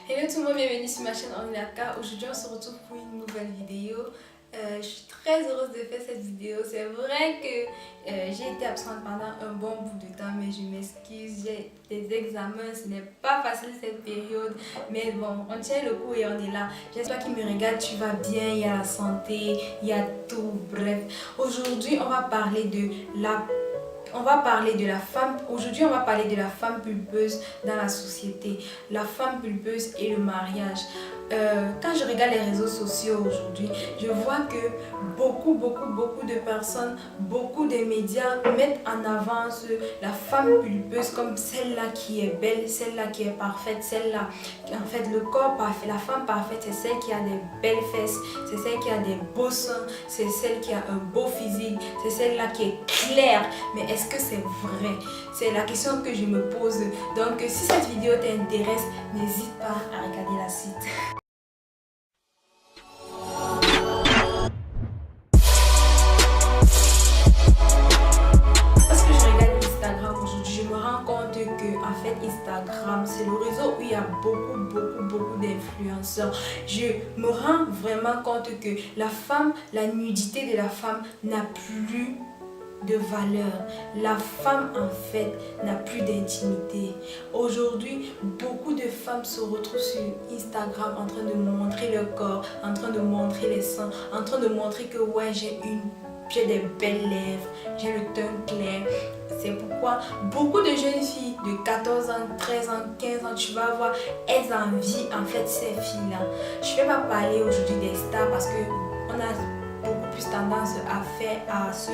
Hello tout le monde, bienvenue sur ma chaîne Orinaka. Aujourd'hui on se retrouve pour une nouvelle vidéo. Je suis très heureuse de faire cette vidéo. C'est vrai que j'ai été absente pendant un bon bout de temps, mais je m'excuse, j'ai des examens, ce n'est pas facile cette période. Mais bon, on tient le coup et on est là. J'espère que tu me regardes, tu vas bien, il y a la santé, il y a tout, bref. Aujourd'hui on va parler de la femme. Aujourd'hui, on va parler de la femme pulpeuse dans la société. La femme pulpeuse et le mariage. Quand je regarde les réseaux sociaux aujourd'hui, je vois que beaucoup de personnes, beaucoup de médias mettent en avant la femme pulpeuse comme celle-là qui est belle, celle-là qui est parfaite, celle-là, en fait, le corps parfait. La femme parfaite, c'est celle qui a des belles fesses, c'est celle qui a des beaux seins, c'est celle qui a un beau physique, c'est celle-là qui est claire. Mais est-ce que c'est vrai? C'est la question que je me pose. Donc, si cette vidéo t'intéresse, n'hésite pas à regarder la suite. Lorsque je regarde Instagram aujourd'hui, je me rends compte que en fait Instagram, c'est le réseau où il y a beaucoup d'influenceurs. Je me rends vraiment compte que la femme, la nudité de la femme n'a plus de valeur. La femme en fait n'a plus d'intimité. Aujourd'hui, beaucoup de femmes se retrouvent sur Instagram en train de montrer leur corps, en train de montrer les seins, en train de montrer que ouais, j'ai des belles lèvres, j'ai le teint clair. C'est pourquoi beaucoup de jeunes filles de 14 ans, 13 ans, 15 ans, tu vas voir, elles envient en fait ces filles-là. Je ne vais pas parler aujourd'hui des stars parce que on a beaucoup plus tendance à se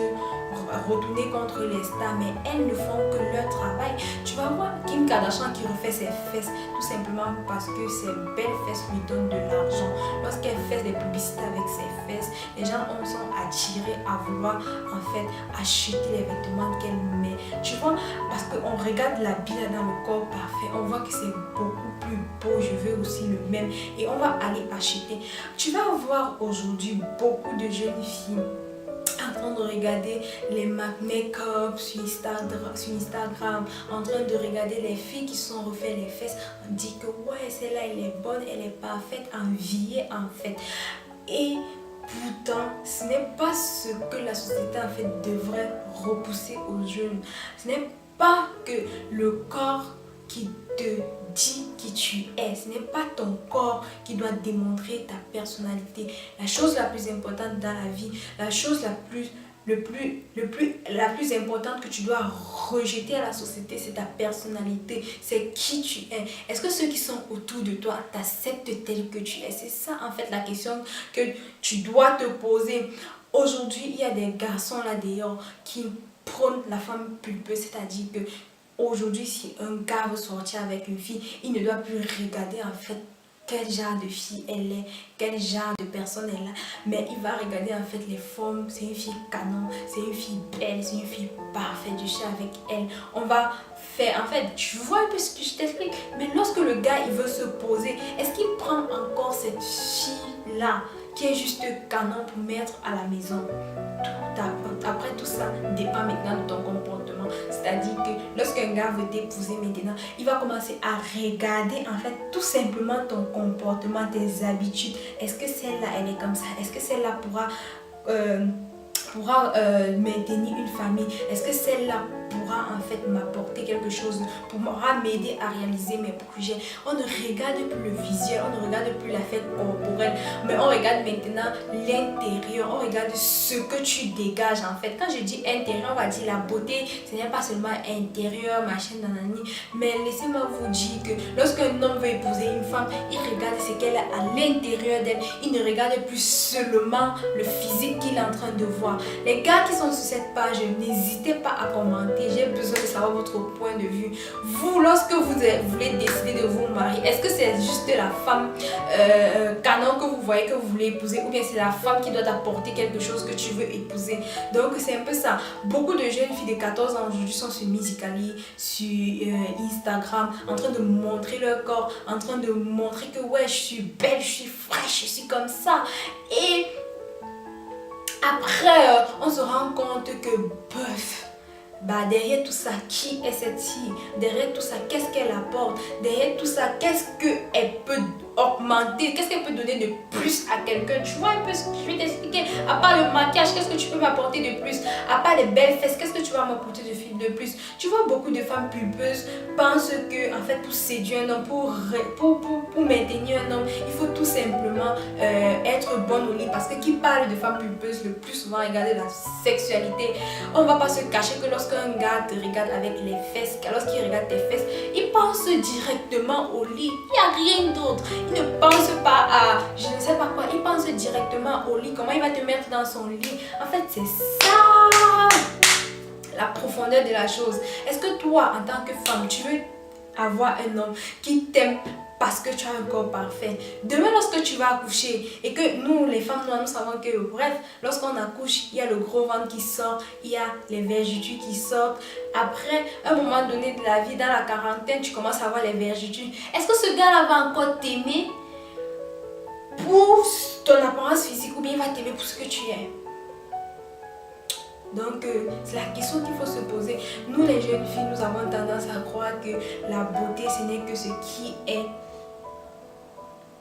retourner contre les stars, mais elles ne font que leur travail. Tu vas voir Kim Kardashian qui refait ses fesses tout simplement parce que ses belles fesses lui donnent de l'argent. Lorsqu'elle fait des publicités avec ses fesses, les gens sont attirés à vouloir en fait acheter les vêtements qu'elle met. Tu vois, parce qu'on regarde l'habit dans le corps parfait, on voit que c'est beaucoup plus beau, je veux aussi le même et on va aller acheter. Tu vas voir aujourd'hui beaucoup de jeunes filles en train de regarder les make-up sur Instagram, en train de regarder les filles qui sont refait les fesses. On dit que ouais, celle-là elle est bonne, elle est parfaite, enviée en fait. Et pourtant, ce n'est pas ce que la société en fait devrait repousser aux jeunes. Ce n'est pas que le corps qui te dit qui tu es. Ce n'est pas ton corps qui doit démontrer ta personnalité. La chose la plus importante dans la vie, la chose la plus importante que tu dois rejeter à la société, c'est ta personnalité, c'est qui tu es. Est-ce que ceux qui sont autour de toi t'acceptent tel que tu es? C'est ça en fait la question que tu dois te poser. Aujourd'hui, il y a des garçons là dehors qui prônent la femme pulpeuse, c'est-à-dire que aujourd'hui, si un gars veut sortir avec une fille, il ne doit plus regarder en fait quel genre de fille elle est, quel genre de personne elle est, mais il va regarder en fait les formes. C'est une fille canon, c'est une fille belle, c'est une fille parfaite, je suis avec elle. On va faire, en fait, tu vois un peu ce que je t'explique, mais lorsque le gars il veut se poser, est-ce qu'il prend encore cette fille-là qui est juste canon pour mettre à la maison? Après tout ça dépend maintenant de ton comportement. C'est-à-dire que lorsqu'un gars veut t'épouser maintenant, il va commencer à regarder en fait tout simplement ton comportement, tes habitudes. Est-ce que celle-là elle est comme ça? Est-ce que celle-là pourra maintenir une famille? Est-ce que celle-là pourra en fait m'apporter quelque chose, pourra m'aider à réaliser mes projets? On ne regarde plus le visuel, on ne regarde plus la fête corporelle, mais on regarde maintenant l'intérieur, on regarde ce que tu dégages en fait. Quand je dis intérieur, on va dire la beauté, ce n'est pas seulement intérieur, machin, nanani, mais laissez-moi vous dire que lorsqu'un homme veut épouser une femme, il regarde ce qu'elle a à l'intérieur d'elle, il ne regarde plus seulement le physique qu'il est en train de voir. Les gars qui sont sur cette page, n'hésitez pas à commenter. J'ai besoin de savoir votre point de vue. Vous, lorsque vous voulez décider de vous marier, est-ce que c'est juste la femme canon que vous voyez que vous voulez épouser, ou bien c'est la femme qui doit t'apporter quelque chose que tu veux épouser? Donc c'est un peu ça. Beaucoup de jeunes filles de 14 ans aujourd'hui sont sur Musical.ly, sur Instagram, en train de montrer leur corps, en train de montrer que ouais, je suis belle, je suis fraîche, je suis comme ça. Et après, on se rend compte que bof, bah derrière tout ça, qui est cette fille? Derrière tout ça, qu'est-ce qu'elle apporte? Derrière tout ça, qu'est-ce qu'elle peut augmenter? Qu'est-ce qu'elle peut donner de plus à quelqu'un? Tu vois un peu ce que je vais t'expliquer. À part le maquillage, qu'est-ce que tu peux m'apporter de plus? À part les belles fesses, qu'est-ce que tu vas m'apporter de plus? Tu vois, beaucoup de femmes pulpeuses pensent que, en fait, pour séduire un homme, pour maintenir un homme, il faut tout simplement être bonne au lit. Parce que qui parle de femmes pulpeuses le plus souvent, regarder la sexualité, on va pas se cacher que lorsqu'un gars te regarde avec les fesses, lorsqu'il regarde tes fesses, il pense directement au lit. Il n'y a rien d'autre. Il ne pense pas à je ne sais pas quoi. Il pense directement au lit. Comment il va te mettre dans son lit. En fait, c'est ça la profondeur de la chose. Est-ce que toi, en tant que femme, tu veux avoir un homme qui t'aime parce que tu as un corps parfait? Demain, lorsque tu vas accoucher et que nous, les femmes noires, nous savons que, bref, lorsqu'on accouche, il y a le gros ventre qui sort, il y a les vergetures qui sortent. Après, un moment donné de la vie, dans la quarantaine, tu commences à avoir les vergetures. Est-ce que ce gars-là va encore t'aimer pour ton apparence physique ou bien il va t'aimer pour ce que tu es? Donc, c'est la question qu'il faut se poser. Nous, les jeunes filles, nous avons tendance à croire que la beauté, ce n'est que ce qui est.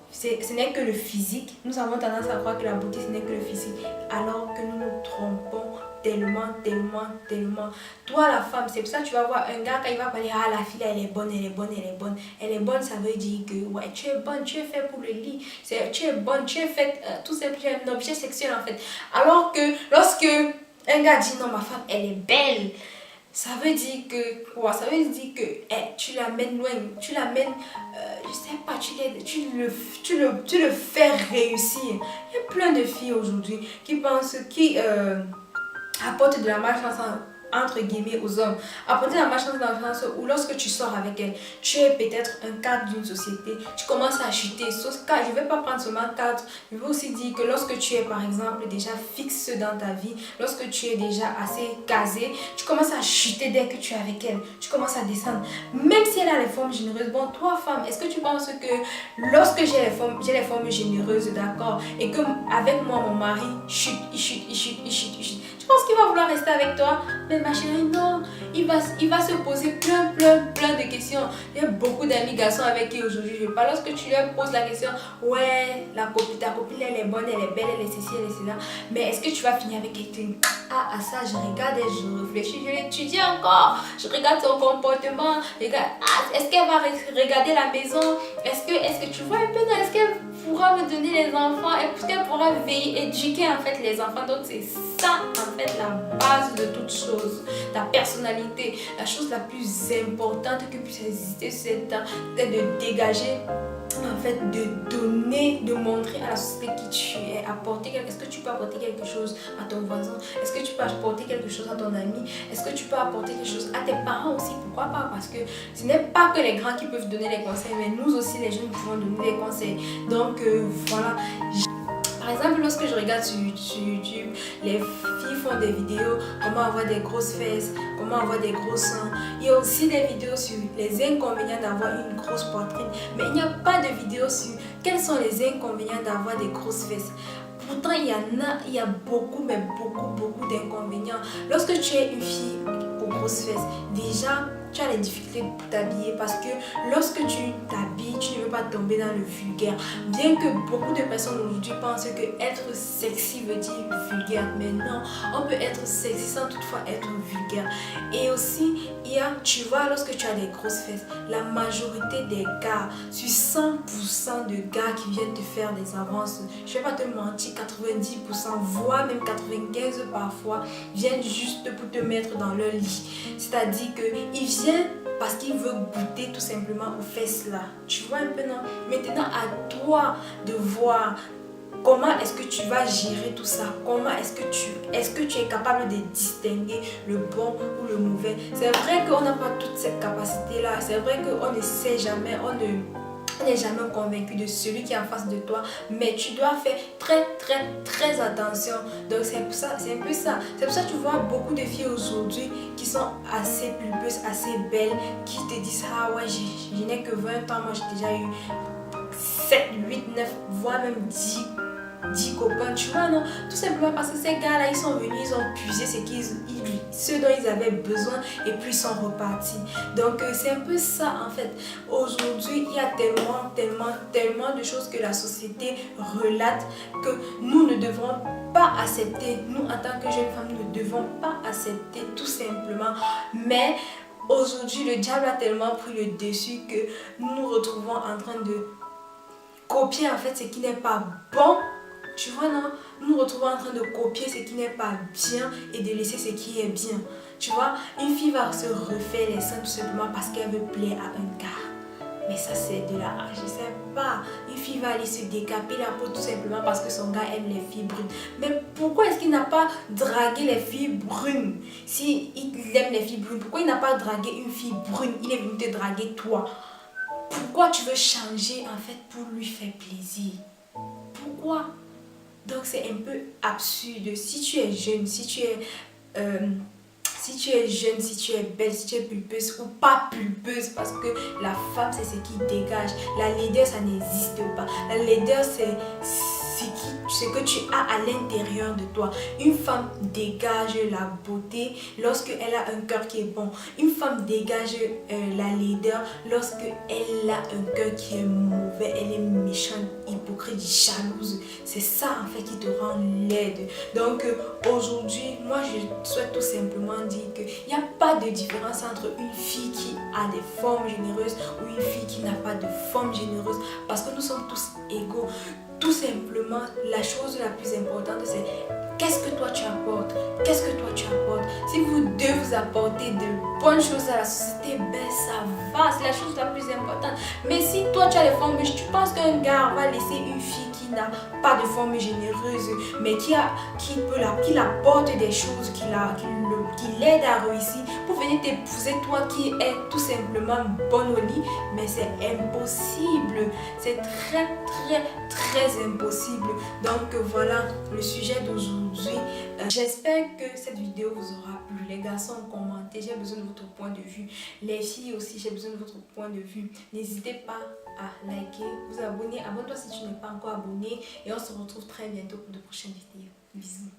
Ce n'est que le physique. Nous avons tendance à croire que la beauté, ce n'est que le physique. Alors que nous nous trompons tellement. Toi, la femme, c'est pour ça que tu vas voir un gars quand il va parler, ah, la fille, elle est bonne. Elle est bonne, ça veut dire que, ouais, tu es bonne, tu es faite pour le lit. Tu es bonne, tu es faite, tout simplement, un objet sexuel en fait. Alors que lorsque un gars dit non, ma femme, elle est belle, ça veut dire que quoi? Ça veut dire que tu l'amènes loin, tu l'amènes, je sais pas, tu le fais réussir. Il y a plein de filles aujourd'hui qui pensent, qui apportent de la malchance entre guillemets aux hommes. Apporter la malchance dans le sens où lorsque tu sors avec elle, tu es peut-être un cadre d'une société, tu commences à chuter. Sauf que je ne vais pas prendre seulement cadre, je veux aussi dire que lorsque tu es par exemple déjà fixe dans ta vie, lorsque tu es déjà assez casé, tu commences à chuter dès que tu es avec elle, tu commences à descendre. Même si elle a les formes généreuses, bon, toi femme, est-ce que tu penses que lorsque j'ai les formes généreuses, d'accord, et que avec moi mon mari chute, je pense qu'il va vouloir rester avec toi? Mais ma chérie, non. Il va se poser plein de questions. Il y a beaucoup d'amis garçons avec qui aujourd'hui je parle. Lorsque tu leur poses la question, ouais, ta copine elle est bonne, elle est belle, elle est ceci, elle est cela, mais est-ce que tu vas finir avec quelqu'un? Ah, à ça, je regarde et je réfléchis, je l'étudie encore. Je regarde son comportement. Est-ce qu'elle va regarder la maison? Est-ce que tu vois un peu, est-ce qu'elle pourra me donner les enfants? Est-ce qu'elle pourra veiller, éduquer en fait les enfants? Donc c'est ça en fait la base de toute chose. Ta personnalité, la chose la plus importante que puisse exister sur cette terre, c'est de dégager, en fait, de donner, de montrer à la société qui tu es, est-ce que tu peux apporter quelque chose à ton voisin? Est-ce que tu peux apporter quelque chose à ton ami? Est-ce que tu peux apporter quelque chose à tes parents aussi? Pourquoi pas? Parce que ce n'est pas que les grands qui peuvent donner les conseils, mais nous aussi les jeunes pouvons donner des conseils. Donc voilà. Par exemple, lorsque je regarde sur YouTube, les filles font des vidéos, comment avoir des grosses fesses, comment avoir des gros seins. Il y a aussi des vidéos sur les inconvénients d'avoir une grosse poitrine. Mais il n'y a pas de vidéo sur quels sont les inconvénients d'avoir des grosses fesses. Pourtant, il y a beaucoup d'inconvénients. Lorsque tu es une fille aux grosses fesses, déjà, tu as les difficultés pour t'habiller parce que lorsque tu t'habilles, tu ne veux pas tomber dans le vulgaire. Bien que beaucoup de personnes aujourd'hui pensent que être sexy veut dire vulgaire, mais non, on peut être sexy sans toutefois être vulgaire. Et aussi, tu vois, lorsque tu as des grosses fesses, la majorité des gars, sur 100% de gars qui viennent te faire des avances, je ne vais pas te mentir, 90%, voire même 95% parfois, viennent juste pour te mettre dans leur lit. C'est-à-dire qu'ils viennent parce qu'ils veulent goûter tout simplement aux fesses là. Tu vois un peu, non? Maintenant, à toi de voir comment est-ce que tu vas gérer tout ça. Comment est-ce que tu es capable de distinguer le bon ou le mauvais. C'est vrai qu'on n'a pas toute cette capacité là. C'est vrai qu'on ne sait jamais, on n'est jamais convaincu de celui qui est en face de toi, mais tu dois faire très attention. Donc c'est pour ça, c'est un peu ça. C'est pour ça que tu vois beaucoup de filles aujourd'hui qui sont assez pulpeuses, assez belles, qui te disent ah ouais, je n'ai que 20 ans, moi j'ai déjà eu 7, 8, 9, voire même 10 10 copains, tu vois, non? Tout simplement parce que ces gars-là, ils sont venus, ils ont puisé ce dont ils avaient besoin et puis ils sont repartis. Donc, c'est un peu ça, en fait. Aujourd'hui, il y a tellement de choses que la société relate que nous ne devrons pas accepter. Nous, en tant que jeunes femmes, nous ne devons pas accepter, tout simplement. Mais aujourd'hui, le diable a tellement pris le dessus que nous nous retrouvons en train de copier en fait ce qui n'est pas bon. Tu vois, non? Nous nous retrouvons en train de copier ce qui n'est pas bien et de laisser ce qui est bien. Tu vois, une fille va se refaire les seins tout simplement parce qu'elle veut plaire à un gars. Mais ça, c'est de la... Je sais pas. Une fille va aller se décaper la peau tout simplement parce que son gars aime les filles brunes. Mais pourquoi est-ce qu'il n'a pas dragué les filles brunes? Si il aime les filles brunes, pourquoi il n'a pas dragué une fille brune? Il est venu te draguer toi. Pourquoi tu veux changer en fait pour lui faire plaisir? Pourquoi? Donc c'est un peu absurde. Si tu es jeune, si tu es jeune, si tu es belle, si tu es pulpeuse ou pas pulpeuse, parce que la femme c'est ce qui dégage. La laideur ça n'existe pas. La laideur c'est ce que tu as à l'intérieur de toi. Une femme dégage la beauté lorsqu'elle a un cœur qui est bon. Une femme dégage la laideur lorsqu'elle a un cœur qui est mauvais. Elle est méchante, hypocrite, jalouse. C'est ça en fait qui te rend laide. Donc aujourd'hui, moi je souhaite tout simplement dire qu'il n'y a pas de différence entre une fille qui a des formes généreuses ou une fille qui n'a pas de forme généreuse, parce que nous sommes tous égaux. Tout simplement, la chose la plus importante, c'est qu'est-ce que toi tu apportes? Qu'est-ce que toi tu apportes? Si vous deux vous apportez de bonnes choses à la société, ben ça va, c'est la chose la plus importante. Mais si toi tu as les formes, tu penses qu'un gars va laisser une fille qui n'a pas de forme généreuse, mais qui apporte des choses, qui l'aide à réussir, pour venir t'épouser, toi qui es tout simplement bonne au lit, mais c'est impossible. C'est très impossible. Donc voilà le sujet d'aujourd'hui. J'espère que cette vidéo vous aura plu. Les garçons, commentez, j'ai besoin de votre point de vue. Les filles aussi, j'ai besoin de votre point de vue. N'hésitez pas à liker, vous abonner. Abonne-toi si tu n'es pas encore abonné. Et on se retrouve très bientôt pour de prochaines vidéos. Bisous.